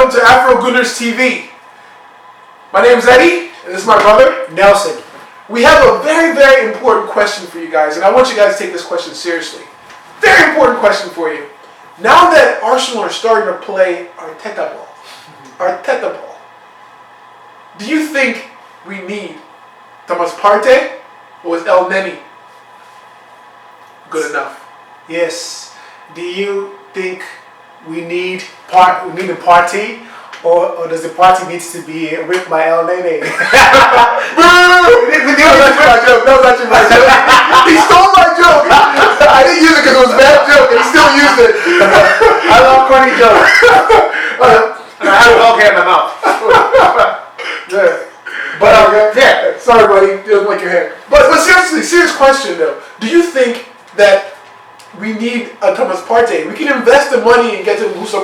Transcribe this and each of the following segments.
welcome to Afro Gooners TV. My name is Eddie, and this is my brother, Nelson. We have a very, very important question for you guys, and I want you guys to take this question seriously. Very important question for you. Now that Arsenal are starting to play Arteta ball, do you think we need Thomas Partey or is Neny good enough? Yes. Do you think we need a party, or does the party needs to be ripped by Neny? That was actually my joke. He stole my joke. I didn't use it because it was a bad joke, and he still used it. I love corny jokes. I have a dog hair in my mouth. Yeah. But yeah. Sorry, buddy. Didn't like your hair. But seriously, serious question though. Do you think that we need a Thomas Partey? We can invest the money and get to Houssam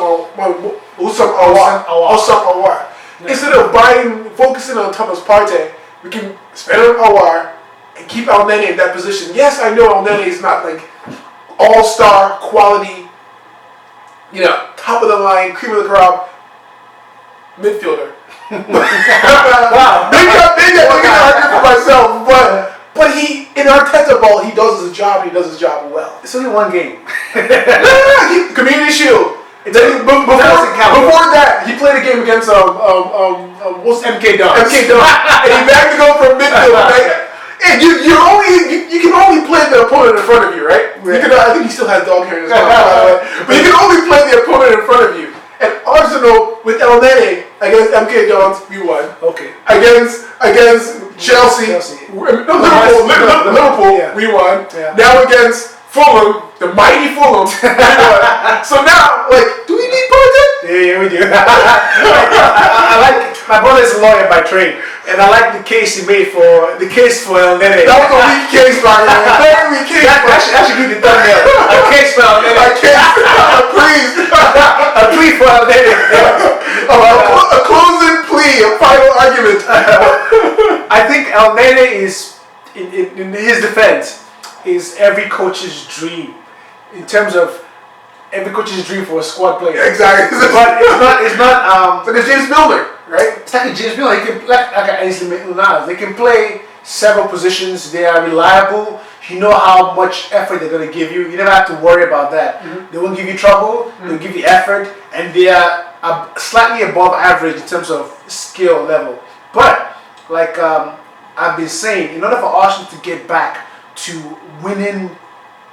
Aouar. Instead of focusing on Thomas Partey, we can spend on Aouar and keep Neny in that position. Yes, I know Neny is not like all-star quality, top of the line, cream of the crop midfielder. Wow. Maybe I can argue for myself, but he in Arteta ball he does his job. He does his job well. It's only one game. Community Shield. Before that, he played a game against what's MK Dons. MK Dons, and he backed to go from midfield. Right? And you can only play the opponent in front of you, right? I think he still has dog hair in his mouth, by the way. But you can only play the opponent in front of you. And Arsenal with Neny against MK Dons, we won. Okay. Against Chelsea. Liverpool, yeah. we won. Yeah. Now against Fulham, the mighty Fulham, we won. So now, do we need Partey? Yeah, we do. I like. My brother is a lawyer by trade, and I like the case he made for Neny. That was a weak case, by the way. Very weak case. I should give the thumbnail. A case for Neny. Please. A plea for Neny. A closing plea, a final argument. I think Neny is, in his defense, is every coach's dream in terms of every coach's dream for a squad player. Exactly. But it's not. Like a James Milner, right? It's like a James Miller. He can like Ainsley Maitland-Niles. They can play several positions. They are reliable. You know how much effort they're going to give you. You never have to worry about that. Mm-hmm. They won't give you trouble. Mm-hmm. They'll give you effort, and they are slightly above average in terms of skill level. But I've been saying, in order for Arsenal to get back to winning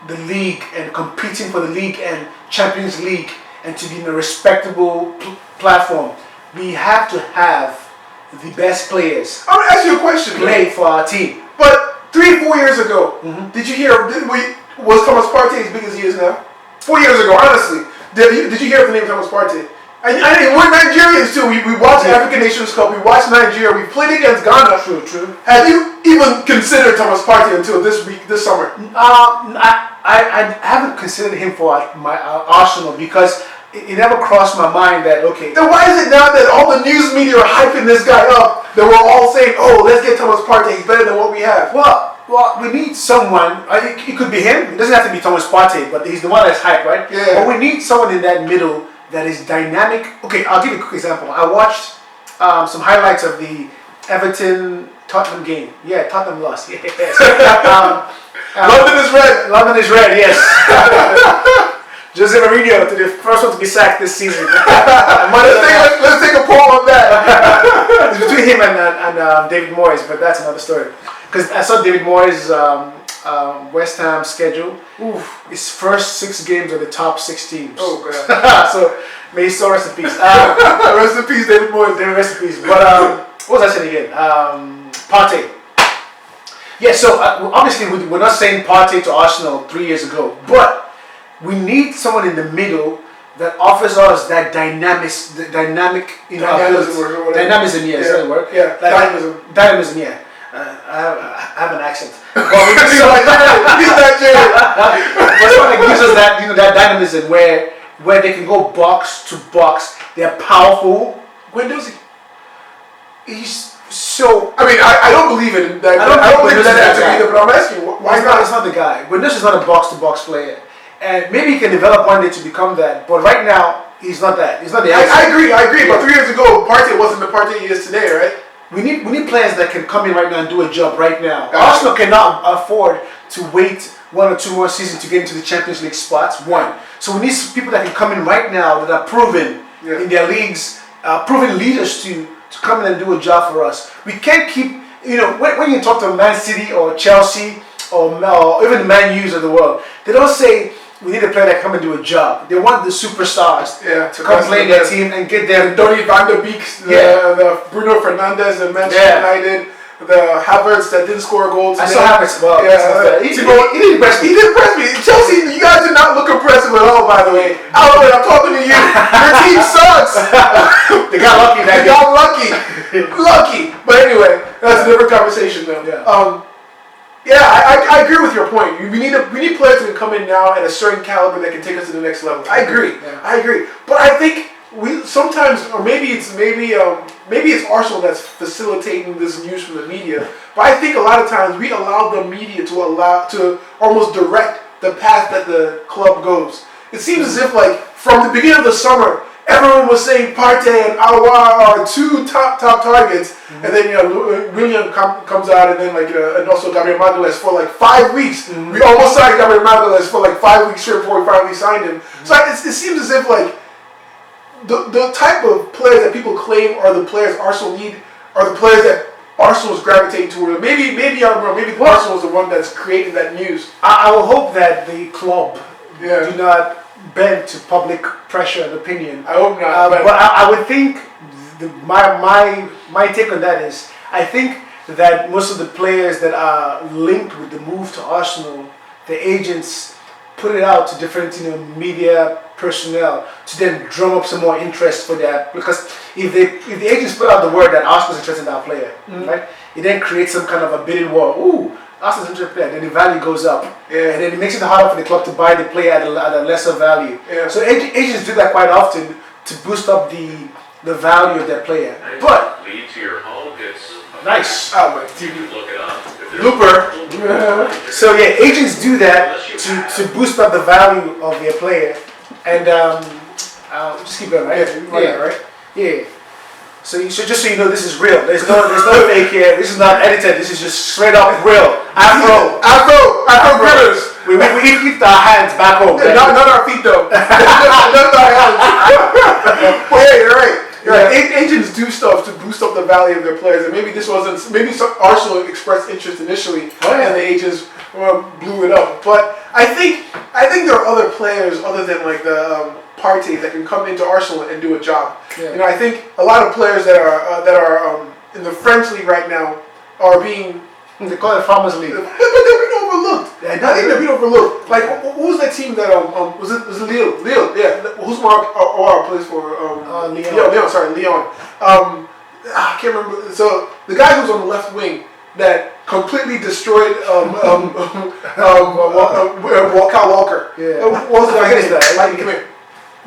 the league and competing for the league and Champions League and to be in a respectable platform, we have to have the best players. I'm gonna ask you a question. Play for our team. But 3-4 years ago, did you hear? Was Thomas Partey as big as he is now? 4 years ago, honestly, did you hear the name Thomas Partey? I we're Nigerians too. We watched African Nations Cup. We watched Nigeria. We played against Ghana. True. Have you even considered Thomas Partey until this summer? I haven't considered him for my Arsenal because it never crossed my mind that Then why is it now that all the news media are hyping this guy up that we're all saying, oh, let's get Thomas Partey. He's better than what we have. Well, we need someone. It could be him. It doesn't have to be Thomas Partey, but he's the one that's hyped, right? Yeah. But we need someone in that middle that is dynamic. Okay, I'll give you a quick example. I watched some highlights of the Everton-Tottenham game. Yeah, Tottenham lost. Yes. London is red. London is red, yes. Jose Mourinho, the first one to be sacked this season. Let's take a poll on that. It's between him and David Moyes, but that's another story. Because I saw David Moyes' West Ham schedule. Oof, his first 6 games are the top 6 teams. Oh god! So may his soul rest in peace. Rest in peace, David Moyes. David, rest in pease. But what was I saying again? Partey. Yeah. So obviously we're not saying Partey to Arsenal 3 years ago, but we need someone in the middle that offers us that dynamism. Dynamism, yeah. Is that the word? Yeah. Dynamism, yeah. I have an accent. But someone that gives us that, that dynamism where they can go box to box. They're powerful. Guendouzi. He's so. I mean, I don't believe it. I don't think that answer either. But I'm asking, why not? It's not the guy. Guendouzi is not a box to box player, and maybe he can develop one day to become that. But right now, He's not that. He's not the I agree. But 3 years ago, Partey wasn't the Partey he is today, right? We need players that can come in right now and do a job right now. Gotcha. Arsenal cannot afford to wait 1 or 2 more seasons to get into the Champions League spots. One. So we need people that can come in right now that are proven in their leagues, proven leaders to come in and do a job for us. We can't keep, when you talk to Man City or Chelsea or even the Man U's of the world, they don't say we need a player that come and do a job. They want the superstars to come play their team and get their Donny van der Beek, the Bruno Fernandes and Manchester United, the Havertz that didn't score a goal today. I saw Havertz. Well, he didn't impress me. He didn't impress me. Chelsea, you guys did not look impressive at all, by the way. Albert, I'm talking to you. Your team sucks. They got lucky. They got lucky. But anyway, that's a different conversation, though. I agree with your point. We need players who can come in now at a certain caliber that can take us to the next level. I agree. I agree. But I think we sometimes, or maybe it's Arsenal that's facilitating this news from the media. But I think a lot of times we allow the media to almost direct the path that the club goes. It seems as if from the beginning of the summer, everyone was saying Partey and Aouar are 2 top targets, and then William comes out, and then and also Gabriel Magalhaes for 5 weeks. We almost signed Gabriel Magalhaes for 5 weeks straight before we finally signed him. So it seems as if the type of players that people claim are the players Arsenal need are the players that Arsenal is gravitating toward. Maybe I'm wrong. Maybe Arsenal is the one that's creating that news. I will hope that the club do not bend to public pressure and opinion. I hope not. But I would think my take on that is I think that most of the players that are linked with the move to Arsenal, the agents put it out to different media personnel to then drum up some more interest for that, because if the agents put out the word that Arsenal's interested in that player, right, it then creates some kind of a bidding war. Ooh, Arsenal's interested in player, then the value goes up, and then it makes it harder for the club to buy the player at a lesser value. So agents do that quite often to boost up the value of that player. But lead to your home. It's nice. Oh my you can look it up. Looper. So agents do that to boost up the value of their player, and just keep going, right? Right? Yeah. So just so you know, this is real. There's no fake here. This is not edited. This is just straight up real. Afro Gooners. We keep our hands back home. Not our feet though. Not our hands. Well, yeah, you're right. Agents do stuff to boost up the value of their players, and maybe some Arsenal expressed interest initially, and the agents blew it up. But I think there are other players other than the Partey that can come into Arsenal and do a job. I think a lot of players that are in the French league right now are being. They call it Farmers League. But they're being overlooked. I think they're being overlooked. Who was that team that was it Lille? Lille, yeah. Who's Mark plays for? Leon. I can't remember. So the guy who's on the left wing that completely destroyed Kyle Walker. What was the guy's name? Come here.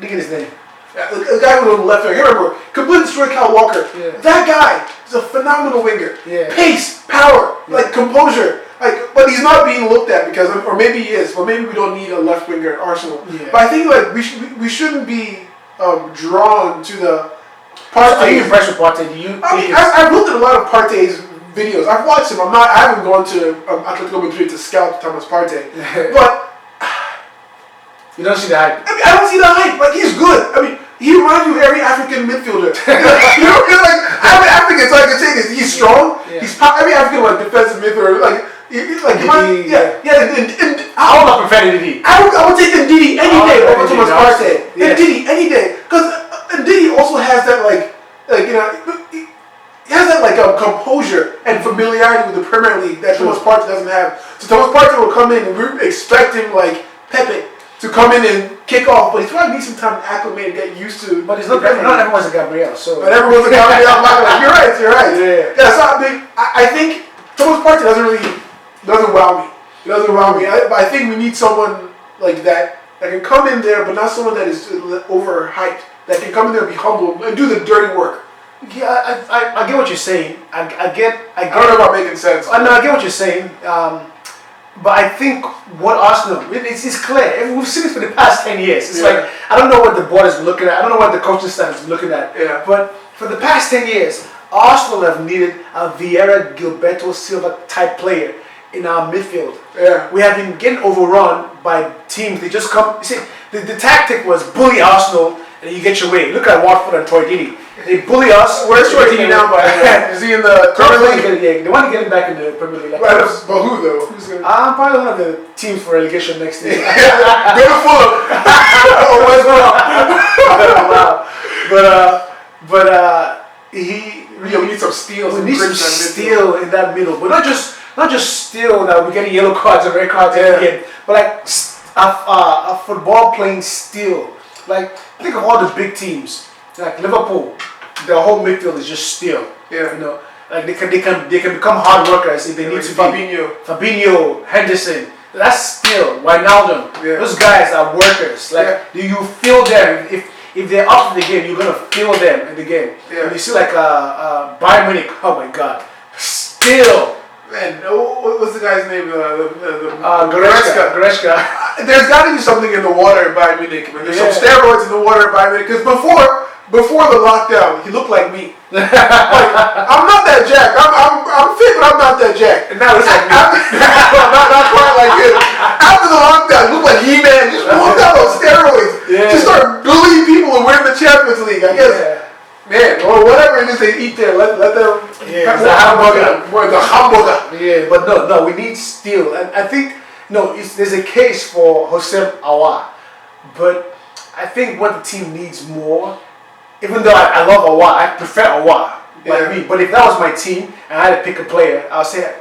Look at his name. The guy who was on the left wing, I can't remember, completely destroyed Kyle Walker. That guy is a phenomenal winger. Pace, power, composure. But he's not being looked at because, or maybe he is, but maybe we don't need a left winger at Arsenal. But I think we shouldn't be drawn to the Partey. Are you impressed with Partey? I've looked at a lot of Partey's videos. I've watched him. I haven't gone to Atletico Madrid to scout Thomas Partey, but. You don't see the hype. I don't see the hype. He's good. He reminds you of every African midfielder. I'm an African, so I can say this. He's strong. He's every African defensive midfielder. And I would prefer Ndidi. I would take Ndidi any day over Thomas Partey. Ndidi any day, because Ndidi also has that he has that composure and familiarity with the Premier League that Thomas Partey doesn't have. So Thomas Partey will come in and we expect him Pepe to come in and kick off, but he's probably need some time to acclimate and get used to. But it's not everyone's a Gabriel, so. But everyone's a Gabriel. You're right. I think Thomas Partey doesn't wow me. It doesn't wow me. I think we need someone like that can come in there, but not someone that is overhyped. That can come in there and be humble and do the dirty work. Yeah, I get what you're saying. I don't know if I'm making sense. I get what you're saying. But I think what Arsenal, it's clear. We've seen this for the past 10 years. It's Yeah. like, I don't know what the board is looking at. I don't know what the coaching staff is looking at. Yeah. But for the past 10 years, Arsenal have needed a Vieira, Gilberto Silva type player in our midfield. Yeah. We have been getting overrun by teams. They just come. You see, the tactic was bully Arsenal and you get your way. Look at Watford and Troy Deeney. They bully us. Where's Troy Deeney now? By the way? Is he in the Premier League? Yeah, they want to get him back in the Premier League. Like, But who though? Who's gonna? I'm probably one of the teams for relegation next year. Go to Fulham. Oh, West Brom. Wow. But he. Yeah, we need some steals. We and need some bricks in that midfield. steal in that middle, but not just steal that we're getting yellow cards and red cards again, but like a football playing steal. Like think of all the big teams, like Liverpool. Their whole midfield is just steal. Yeah. You know, like they can become hard workers if they need to be. Fabinho, Henderson. That's steal. Wijnaldum. Yeah. Those guys are workers. Like do you feel them if they're up to the game, you're gonna feel them in the game. Yeah. And you see like Bayern Munich, oh my God, still. Man, what's the guy's name? Goretzka. There's got to be something in the water at Bayern Munich. Man. There's some steroids in the water at Bayern Munich. Because before the lockdown, he looked like me. Like, I'm not that jacked. I'm fit, but I'm not that jacked. And now it's like not quite like him. After the lockdown, he looked like He-Man. Just walked out on steroids. Yeah. Just started bullying people and winning the Champions League. I guess. Man, or whatever it is they eat there, let them. Yeah, it's the hamburger. The hamburger. Yeah, but no, we need steel, and I think there's a case for Hossein Aouar, but I think what the team needs more. Even though I love Aouar, I prefer Aouar like me. But if that was my team and I had to pick a player, I would say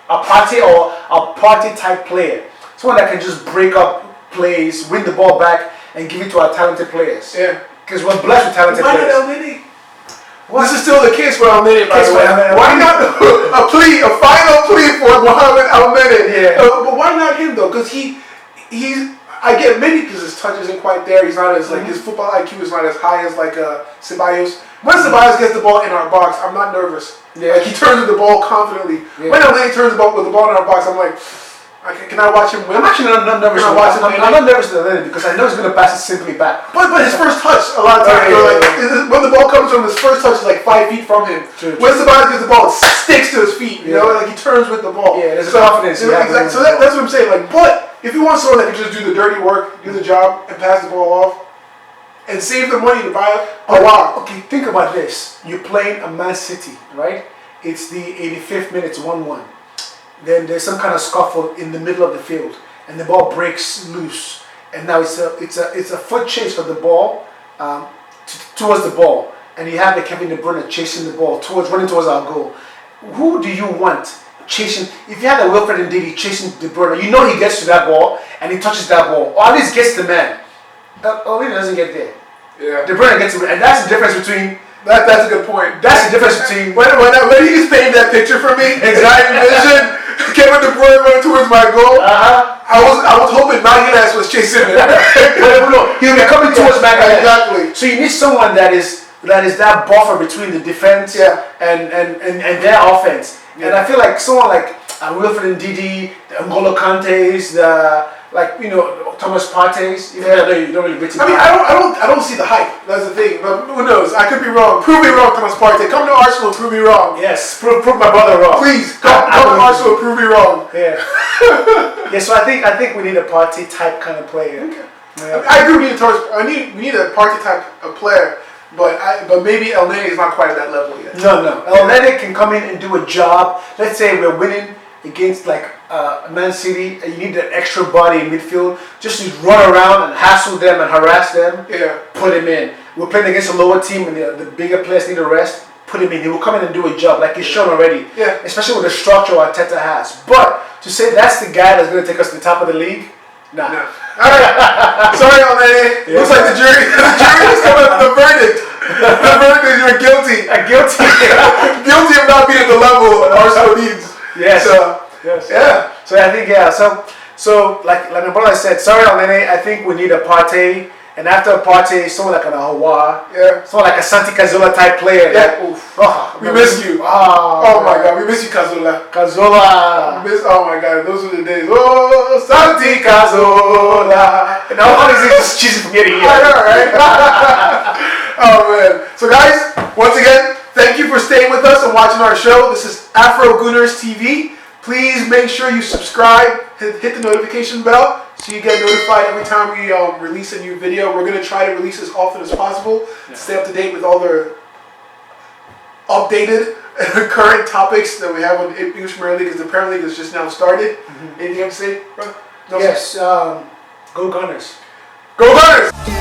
a party type player, someone that can just break up plays, win the ball back, and give it to our talented players. Yeah. Because we're blessed with talented Why players. not Neny? This is still the case for Neny, by the way. Neny. Why not a final plea for Mohamed Neny? Yeah. But why not him though? Because he's. I get maybe because his touch isn't quite there. He's not as like his football IQ is not as high as like Ceballos. When Ceballos gets the ball in our box, I'm not nervous. Yeah. Like he turns with the ball confidently. Yeah. When Neny turns with the ball in our box, I'm like. Can I watch him win? I'm actually not nervous. I'm not nervous to Neny because I know he's going to pass it simply back. But his first touch, a lot of times, when the ball comes from his first touch is like 5 feet from him. True. When Ceballos gets the ball, it sticks to his feet. You know, like he turns with the ball. Yeah, there's a confidence. Exactly. So that's what I'm saying. Like, but if you want someone that can just do the dirty work, do the job, and pass the ball off, and save the money to buy a wow. Okay, think about this. You're playing a Man City, right? It's the 85th minute, 1-1. Then there's some kind of scuffle in the middle of the field, and the ball breaks loose, and now it's a foot chase for the ball towards the ball, and you have the Kevin De Bruyne chasing the ball running towards our goal. Who do you want chasing? If you had a Wilfred Ndidi chasing De Bruyne, you know he gets to that ball and he touches that ball, or at least gets the man. He doesn't get there. Yeah. De Bruyne gets to it, and that's the difference between. That's a good point. That's the difference between. When he just painted that picture for me, exactly. Vision. Kevin De Bruyne running towards my goal. I was hoping Magalhaes was chasing him. No, he'll be coming towards Magalhaes. Exactly. So you need someone that is that buffer between the defense and their offense. Yeah. And I feel like someone like Wilfred Ndidi, the N'Golo Kantes, Thomas Partey's. Even though you don't really rate him. I mean, I don't see the hype. That's the thing. But who knows? I could be wrong. Prove me wrong, Thomas Partey. Come to Arsenal, prove me wrong. Yes, prove my brother wrong. Please come to Arsenal, prove me wrong. Yeah. Yeah. So I think we need a Partey type kind of player. Okay. Yeah. I agree. We need a Partey type of player. But maybe Neny is not quite at that level yet. No. Neny can come in and do a job. Let's say we're winning against Man City, and you need that extra body in midfield just to run around and hassle them and harass them. Yeah. Put him in. We're playing against a lower team and the bigger players need a rest. Put him in. He will come in and do a job like he's shown already. Yeah. Especially with the structure Arteta has. But to say that's the guy that's going to take us to the top of the league, nah. No. All right. Sorry, Neny. Yeah. Looks like the jury is coming up with the verdict. The verdict is you're guilty. Guilty. Guilty of not being at the level Arsenal needs. Yes. Yes. Yeah. So I think So like my brother said, sorry, Neny. I think we need a Partey And after a party, someone like an Hawa, Yeah. someone like a Santi Cazzola type player. Yeah. That, Oof. oh, We miss you. Oh my God, we miss you, Cazzola. Cazzola. Oh my God, those were the days. Oh, Santi Cazzola. And how long is it just cheesy from getting here? I know, right? Oh man. So guys, once again, thank you for staying with us and watching our show. This is Afro Gooners TV. Please make sure you subscribe, hit the notification bell so you get notified every time we release a new video. We're going to try to release as often as possible to stay up to date with all the updated current topics that we have on English Premier League, because the Premier League has just now started. Anything you have to say, bro? No, yes, go Gunners. Go Gooners!